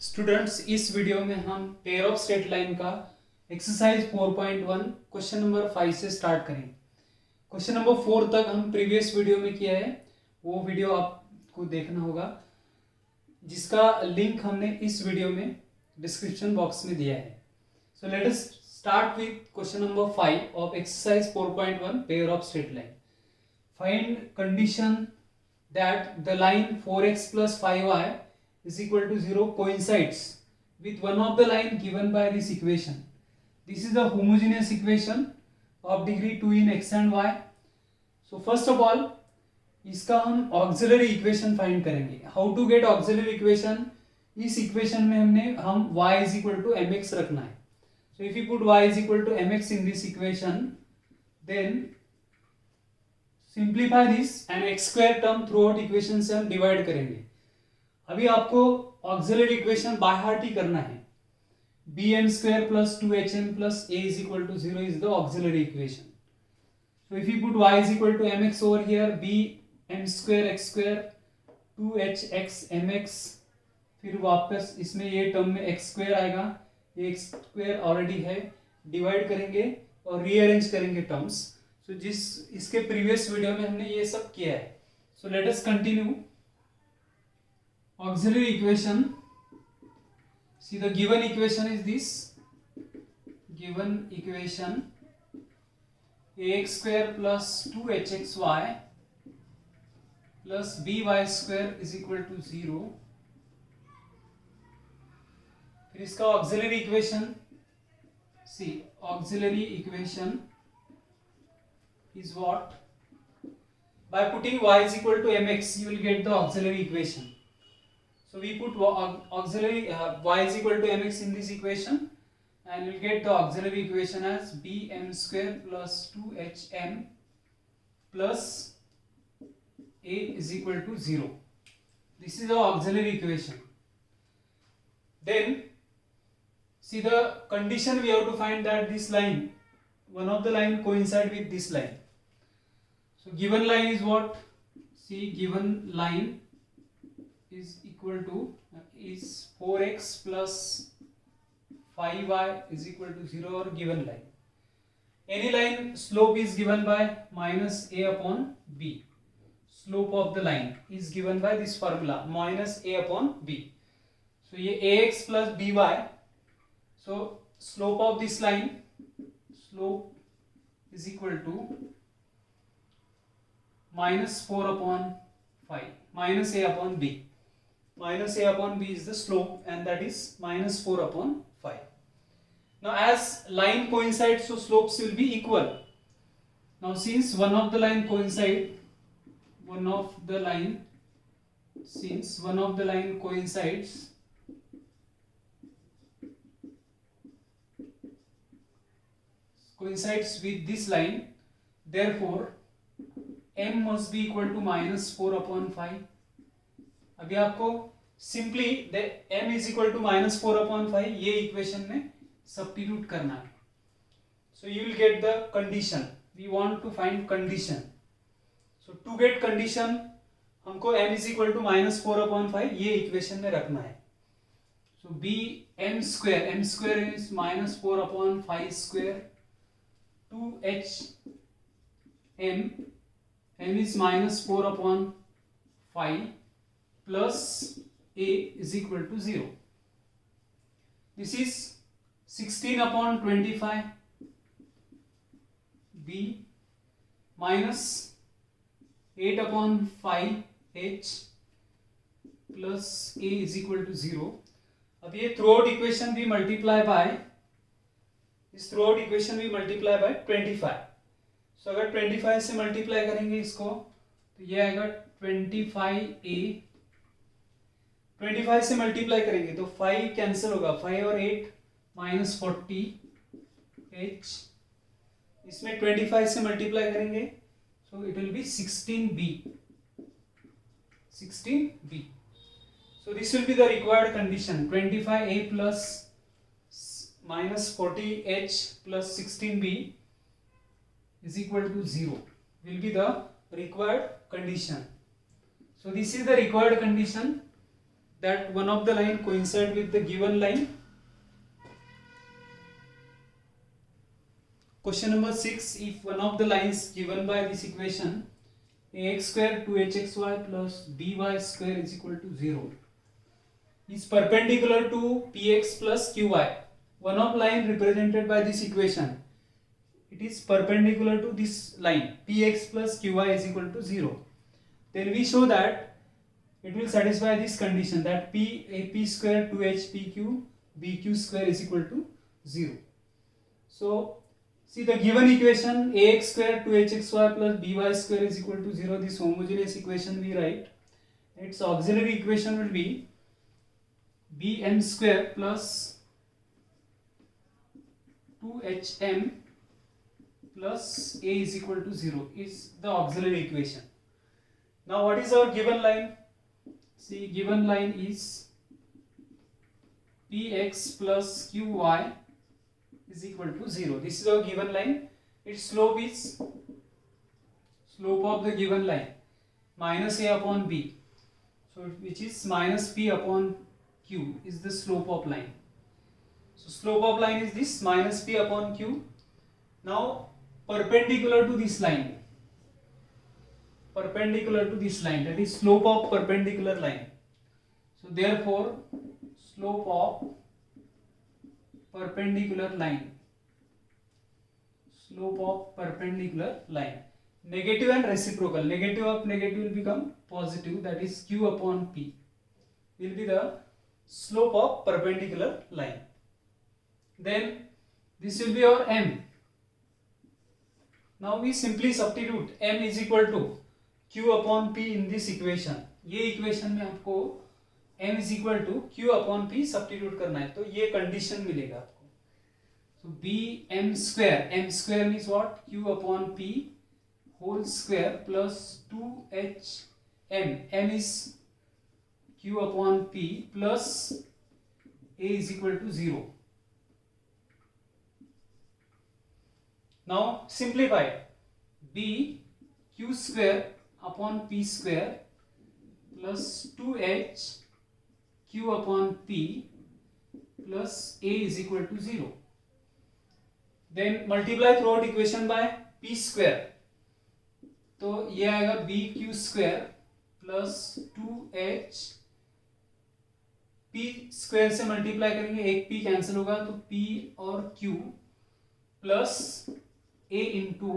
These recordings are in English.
Students, इस video में हम पेयर ऑफ स्ट्रेट लाइन का एक्सरसाइज 4.1 क्वेश्चन नंबर 5 से स्टार्ट करेंगे। क्वेश्चन नंबर 4 तक हम प्रीवियस वीडियो में किया है, वो वीडियो आपको देखना होगा, जिसका लिंक हमने इस वीडियो में डिस्क्रिप्शन बॉक्स में दिया है। So let us start with question number 5 of exercise 4.1 pair of straight line. Find condition that the line 4x plus 5y is equal to 0 coincides with one of the line given by this equation. This is a homogeneous equation of degree 2 in x and y. So first of all, इसका हम auxiliary equation find करेंगे. How to get auxiliary equation? इस equation में हम y is equal to mx रखना है. So if you put y is equal to mx in this equation, then simplify this and x square term throughout equation से हम divide करेंगे। अभी आपको ऑक्सिलरी इक्वेशन बाय हार्ट ही करना है। B m square plus 2hm plus a is equal to 0 is the auxiliary equation. So if you put y is equal to mx over here, b m square x square 2hx mx, फिर वापस इसमें ये term में x square आएगा, ये x square already है, divide करेंगे और रीअरेंज करेंगे टर्म्स। तो जिस इसके प्रीवियस वीडियो में हमने ये सब किया है। So let us continue. Auxiliary equation, see the given equation is this, given equation ax square plus 2hxy plus by square is equal to 0। फिर इसका auxiliary equation, see auxiliary equation is what? By putting y is equal to mx, you will get the auxiliary equation. So we put auxiliary y is equal to mx in this equation, and we'll get the auxiliary equation as bm square plus 2hm plus a is equal to 0. This is the auxiliary equation. Then see the condition we have to find that this line, one of the line coincide with this line. So given line is what? See, given line is equal to is 4x plus 5y is equal to 0, or given line. Any line slope is given by minus a upon b. Slope of the line is given by this formula minus a upon b. So ये ax plus by. So slope of this line, slope is equal to minus 4 upon 5, minus a upon b. Minus a upon b is the slope, and that is minus 4 upon 5. Now as line coincides, so slopes will be equal. Now since one of the line coincides, coincides with this line, therefore m must be equal to minus 4 upon 5. अभी आपको simply m is equal to minus 4 upon 5 ये equation में substitute करना है। So you will get the condition. We want to find condition. So to get condition, हमको m is equal to minus 4 upon 5 ये equation में रखना है। So b m square is minus 4 upon 5 square, 2h m is minus 4 upon 5 plus a is equal to 0. This is 16 upon 25 b minus 8 upon 5 h plus a is equal to 0. अब ये through out equation भी multiply by, इस through out equation भी multiply by 25। सो अगर 25 से multiply करेंगे इसको, तो ये आएगा 25a। 25 से मल्टीप्लाई करेंगे तो 5 कैंसिल होगा, 5 और 8 माइनस 40h। इसमें 25 से मल्टीप्लाई करेंगे, so it will be 16b। So this will be the required condition, 25a plus minus 40h plus 16b is equal to 0 will be the required condition. So this is the required condition that one of the line coincide with the given line. Question number 6, if one of the lines given by this equation ax square 2hxy plus by square is equal to 0 is perpendicular to px plus qy, one of line represented by this equation, it is perpendicular to this line px plus qy is equal to 0, then we show that it will satisfy this condition that ap square 2h pq bq square is equal to 0. So see the given equation ax square 2hxy plus by square is equal to 0, this homogeneous equation we write, its auxiliary equation will be bm square plus 2hm plus a is equal to 0 is the auxiliary equation. Now what is our given line? See, given line is px plus qy is equal to 0. This is our given line. Its slope is slope of the given line minus a upon b, so which is minus p upon q is the slope of line. So slope of line is this minus p upon q. Now perpendicular to this line, that is slope of perpendicular line. So therefore slope of perpendicular line, negative and reciprocal, negative of negative will become positive, that is q upon p will be the slope of perpendicular line. Then this will be our m. Now we simply substitute m is equal to q upon p in this equation. ये equation में आपको m is equal to q upon p substitute करना है, तो ये condition मिलेगा आपको. So b m square means what? q upon p whole square plus 2h m is q upon p plus a is equal to 0. Now simplify, b q square upon p square plus 2h q upon p plus a is equal to 0. Then multiply throughout equation by p square, तो ये आएगा b q square plus 2h, p square से multiply करेंगे, एक p cancel होगा तो p और q plus a into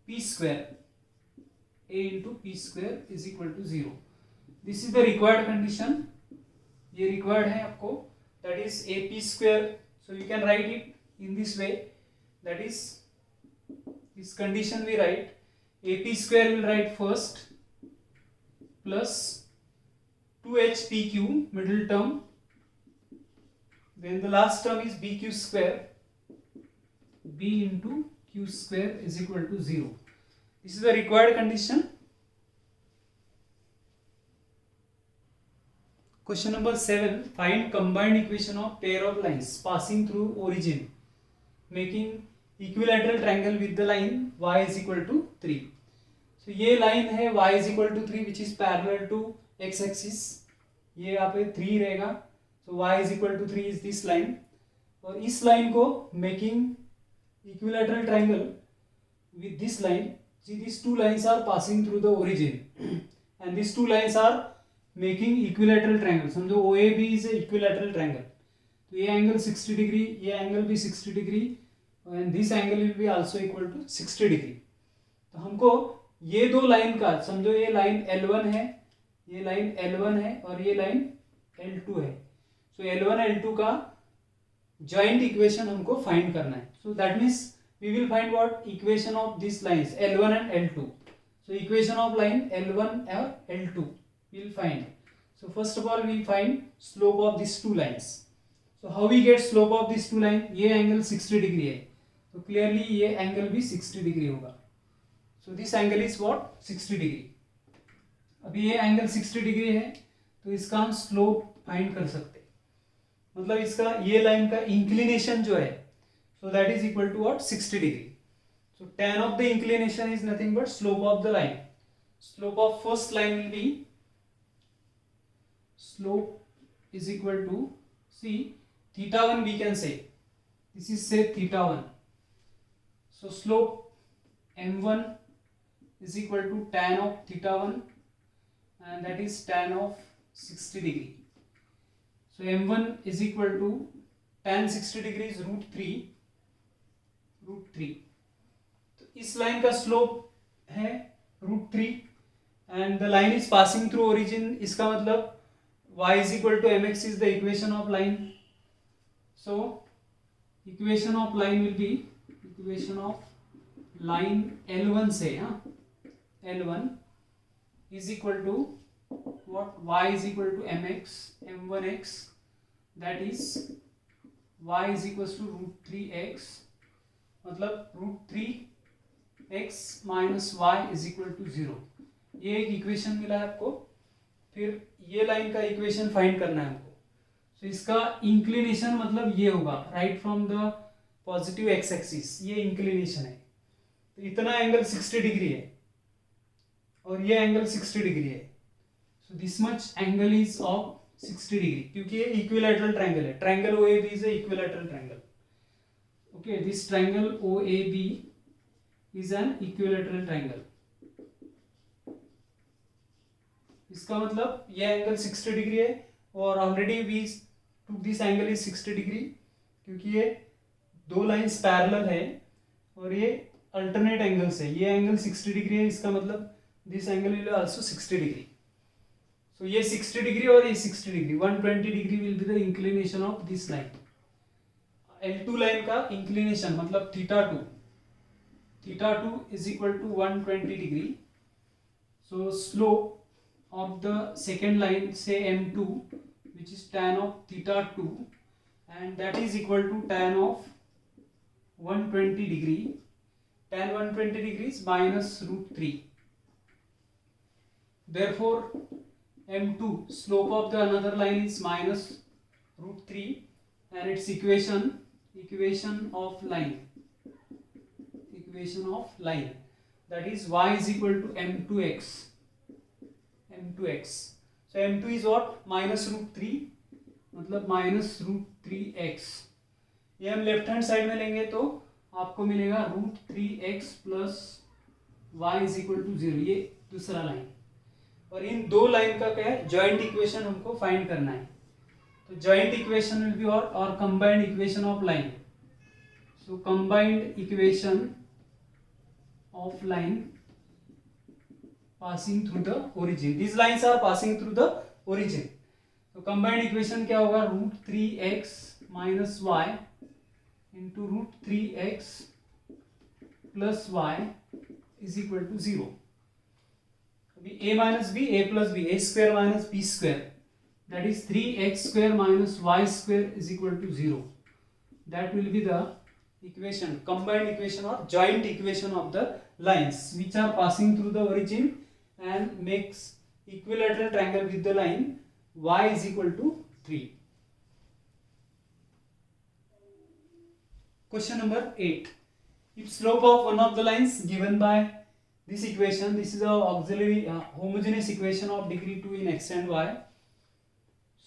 p square is equal to 0. This is the required condition. ये required है आपको, that is ap square. So you can write it in this way, that is this condition we write ap square will write first plus 2h pq middle term, then the last term is bq square, b into q square is equal to 0. This is the required condition. Question number 7, find combined equation of pair of lines passing through origin making equilateral triangle with the line y is equal to 3. So ये line है y is equal to 3 which is parallel to x axis, ये यहाँ पे 3 रहेगा, so y is equal to 3 is this line, और इस line को making equilateral triangle with this line. See, these two lines are passing through the origin and these two lines are making equilateral triangle. समझो OAB is a equilateral triangle, तो ये angle 60 degree, ये angle भी 60 degree and this angle will be also equal to 60 degree. तो हमको ये दो line का, समझो ये लाइन L1 है, ये लाइन L1 है और ये लाइन L2 है, so L1 L2 का joint equation हमको find करना है. So that means we will find what? Equation of these lines L1 and L2. So equation of line L1 or L2 we will find. So first of all we will find slope of these two lines. So how we get slope of these two lines? ये angle 60 degree है, तो clearly ये angle भी 60 degree होगा. So this angle is what? 60 degree. अभी ये angle 60 degree है, तो इसका हम slope find कर सकते हैं. मतलब इसका ये line का inclination जो है, so that is equal to what? 60 degree. So tan of the inclination is nothing but slope of the line. Slope of first line will be slope is equal to, see, theta 1 we can say, this is say theta 1. So slope m1 is equal to tan of theta 1, and that is tan of 60 degree. So m1 is equal to tan 60 degree is root three. तो इस line का slope है √3 and the line is passing through origin. इसका मतलब y is equal to mx is the equation of line. So equation of line will be equation of line L1 से, L1 is equal to what? Y is equal to mx m1x, that is y is equals to √3x, मतलब √3x minus y is equal to 0. ये एक equation मिला है आपको. फिर ये line का इक्वेशन फाइंड करना है हमको. सो इसका इंक्लिनेशन मतलब ये होगा right from the positive X axis. ये इंक्लिनेशन है. तो इतना एंगल 60 डिग्री है और ये एंगल 60 डिग्री है. So this much angle is of 60 degree, क्योंकि ये इक्विलैटरल ट्रायंगल है. Triangle OAB is a equilateral triangle. Okay, this triangle OAB is an equilateral triangle. इसका मतलब ये एंगल 60 डिग्री है और already we took this angle is 60 degree, क्योंकि ये दो लाइंस पैरेलल है और ये अल्टरनेट एंगल्स है. ये एंगल 60 डिग्री है, इसका मतलब this angle will also 60 degree. So ये 60 डिग्री और ये 60 degree, 120 degree will be the inclination of this line. L2 line का इंक्लिनेशन मतलब theta 2 is equal to 120 degree. So slope of the second line से m2 which is tan of theta 2 and that is equal to tan of 120 degree. Tan 120 degrees minus √3. Therefore m2 slope of the another line is minus √3 and its equation of line that is y is equal to m2x. So m2 is what? minus √3, मतलब minus √3x. ये हम left hand side में लेंगे तो आपको मिलेगा √3x plus y is equal to 0. ये दूसरा लाइन. और इन दो लाइन का क्या है? जॉइंट इक्वेशन हमको फाइंड करना है. तो joint equation will be or combined equation of line. So combined equation of line passing through the origin. These lines are passing through the origin. So combined equation क्या होगा? √3x minus y into √3x plus y is equal to 0. अभी a minus b, a plus b, a square minus b square. That is 3x square minus y square is equal to 0. That will be the equation, combined equation or joint equation of the lines which are passing through the origin and makes equilateral triangle with the line y is equal to 3. Question number 8. If slope of one of the lines given by this equation, this is a auxiliary homogeneous equation of degree 2 in x and y.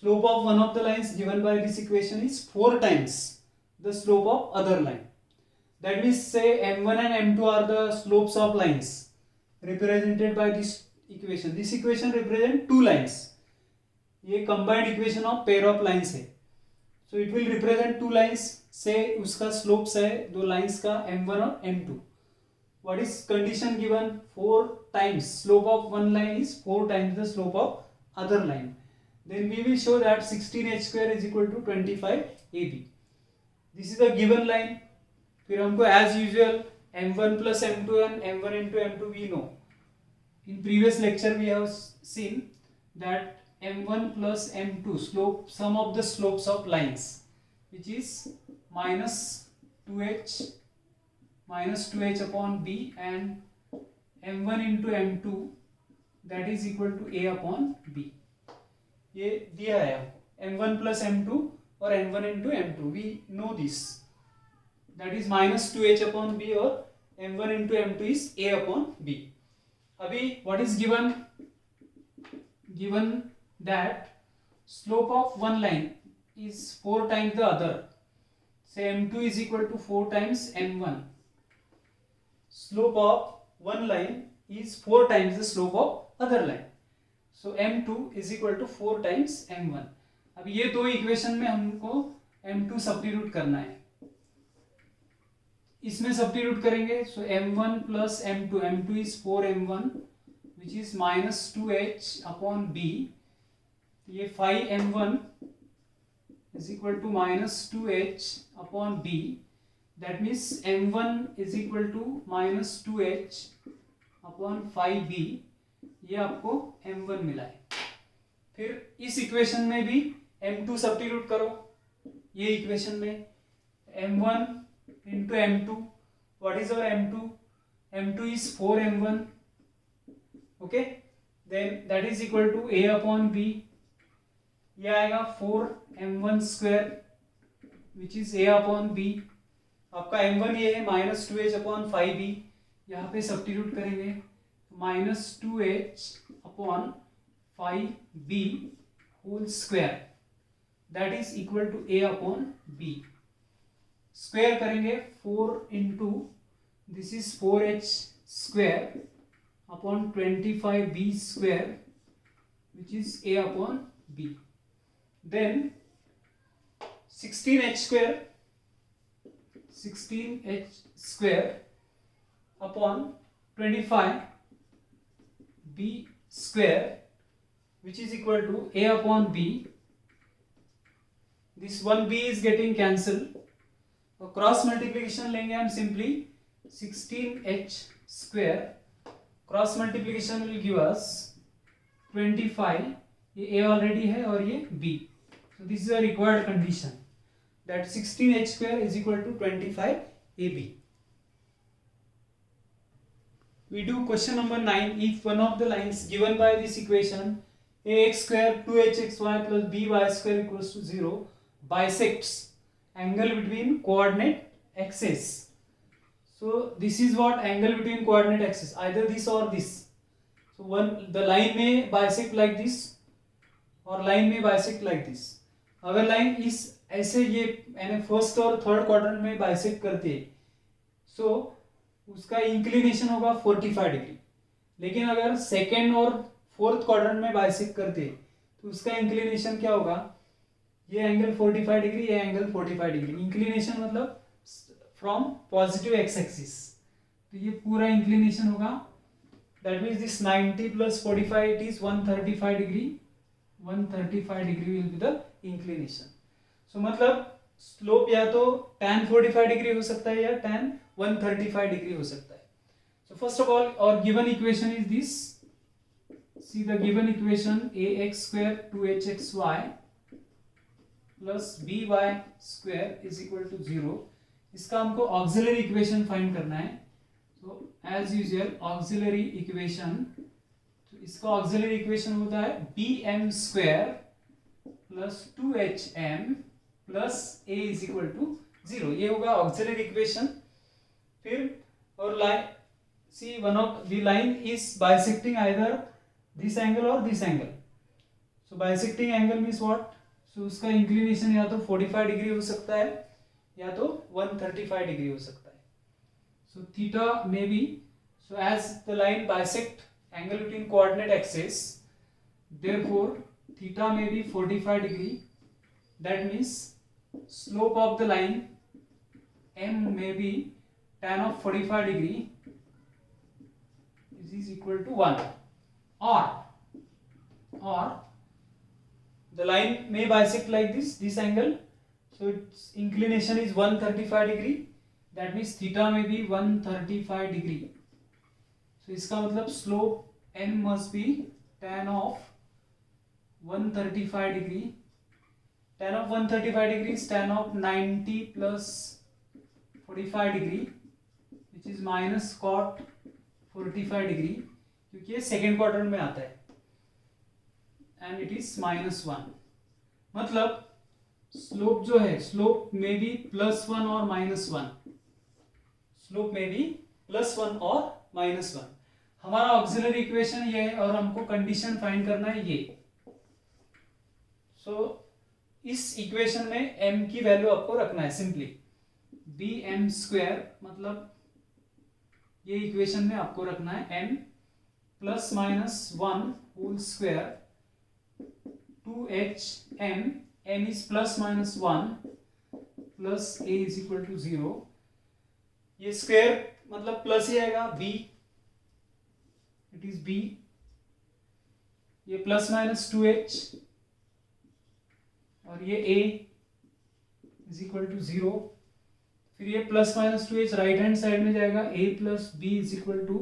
Slope of one of the lines given by this equation is 4 times the slope of other line. That means say m1 and m2 are the slopes of lines represented by this equation. This equation represents two lines. ये combined equation of pair of lines है. So it will represent two lines. Say उसका slopes है दो lines का m1 और m2. What is condition given? 4 times slope of one line is 4 times the slope of other line. Then we will show that 16h square is equal to 25ab. This is the given line. फिर हमको as usual m1 plus m2 and m1 into m2 we know. In previous lecture we have seen that m1 plus m2 slope, sum of the slopes of lines, which is minus 2h upon b, and m1 into m2 that is equal to a upon b. ये दिया है आपको m1 plus m2 और m1 into m2. We know this. That is minus 2h upon b और m1 into m2 is a upon b. अभी what is given? Given that slope of one line is 4 times the other, say m2 is equal to 4 times m1. Slope of one line is 4 times the slope of other line, so m2 is equal to 4 times m1. अब ये दो equation में हमको m2 substitute करना है, इसमें substitute करेंगे, so m1 plus m2 is 4m1 which is minus 2h upon b, ये 5m1 is equal to minus 2h upon b, that means m1 is equal to minus 2h upon 5b, ये आपको m1 मिला है। फिर इस equation में भी m2 substitute करो, ये इक्वेशन में m1 into m2, what is our m2? m2 is 4m1, okay, then that is equal to a upon b, ये आएगा 4m1 square which is a upon b, आपका m1 ये है माइनस 2h अपॉन 5b, यहाँ पे substitute करेंगे minus 2h upon 5b whole square, that is equal to a upon b, square करेंगे 4 into this is 4h square upon 25b square which is a upon b, then 16h square upon 25b square which is equal to a upon b, this 1b is getting cancelled, और cross multiplication लेंगे हम simply 16h square, cross multiplication will give us 25, ये a already है और ये b, so this is a required condition that 16h square is equal to 25ab. We do question number 9. If one of the lines given by this equation ax square 2hxy plus by square equals to 0 bisects angle between coordinate axes. So this is what angle between coordinate axes, either this or this. So the line may bisect like this और line may bisect like this. अगर line इस ऐसे ये यानी first और third quadrant में bisect करते हैं, सो उसका इंक्लिनेशन होगा 45 डिग्री, लेकिन अगर सेकेंड और फोर्थ क्वाड्रेंट में बाइसेक्ट करते हैं तो उसका इंक्लिनेशन क्या होगा, ये एंगल 45 डिग्री, ये एंगल 45 डिग्री, इंक्लिनेशन मतलब फ्रॉम पॉजिटिव एक्स एक्सिस, तो ये पूरा इंक्लिनेशन होगा, that means this 90 plus 45 it is 135 degree, 135 degree will be the inclination. So मतलब स्लोप या तो tan 45 डिग्री हो सकता है या tan 135 डिग्री हो सकता है। सो फर्स्ट ऑफ ऑल और given equation is this, see the given equation ax square 2hxy plus by square is equal to 0, इसका हमको ऑक्सिलरी इक्वेशन फाइंड करना है। So as usual auxiliary equation, तो इसका ऑक्सिलरी इक्वेशन होता है bm square plus 2hm plus a is equal to 0, ये होगा ऑक्सिलरी इक्वेशन। फिर और line, see one of the line is bisecting either this angle और this angle, so bisecting angle means what, so उसका inclination या तो 45 degree हो सकता है या तो 135 डिग्री हो सकता है। So theta may be, so as the line bisect angle between coordinate axis, therefore theta may be 45 degree, that means slope of the line m may be tan of 45 degree, this is equal to 1, or the line may bisect like this angle, so its inclination is 135 degree, that means theta may be 135 degree, so इसका मतलब slope m must be tan of 135 degree, tan of 135 degree is tan of 90 plus 45 degree which is minus cot 45 degree, क्योंकि ये second quadrant में आता है, and it is -1, मतलब slope जो है, स्लोप में भी +1 और -1, स्लोप में भी +1 और -1। हमारा ऑक्सिलरी इक्वेशन ये है और हमको कंडीशन फाइंड करना है ये। सो इस इक्वेशन में m की वैल्यू आपको रखना है सिंपली bm स्क्वायर, मतलब ये इक्वेशन में आपको रखना है m plus minus 1 whole square 2hm, m is plus minus 1 plus a is equal to 0. ये स्क्वायर मतलब प्लस ही आएगा, b इट इज b, ये प्लस माइनस 2h और ये a इज इक्वल टू 0. फिर ये plus minus 2h right hand side में जाएगा, a plus b is equal to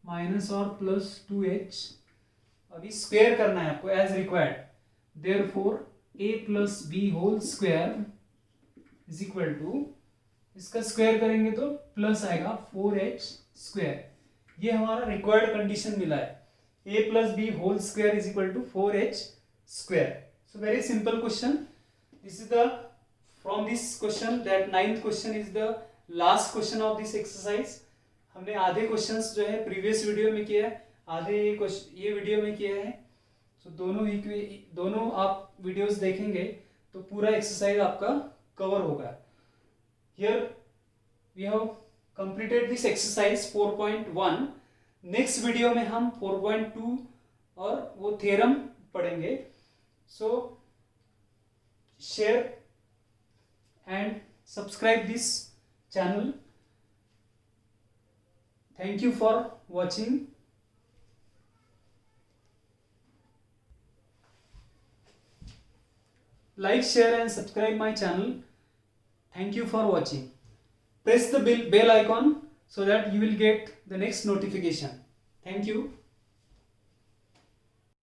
minus और प्लस 2h. अभी स्क्वायर करना है आपको as required, therefore a plus b whole square is equal to, इसका स्क्वायर करेंगे तो प्लस आएगा 4h स्क्वायर. ये हमारा रिक्वायर्ड कंडीशन मिला है, a plus b whole square is equal to 4h square. So very simple question. This is the from this question that ninth question is the last question of this exercise. हमने आधे questions जो है previous video में किया है, आधे ये video में किया है. तो दोनों आप वीडियोस देखेंगे तो पूरा एक्सरसाइज आपका कवर होगा. Here we have completed this exercise 4.1. Next video में हम 4.2 और वो थ्योरम पढ़ेंगे. So share and subscribe this channel. Thank you for watching. Like, share and subscribe my channel. Thank you for watching. Press the bell icon so that you will get the next notification. Thank you.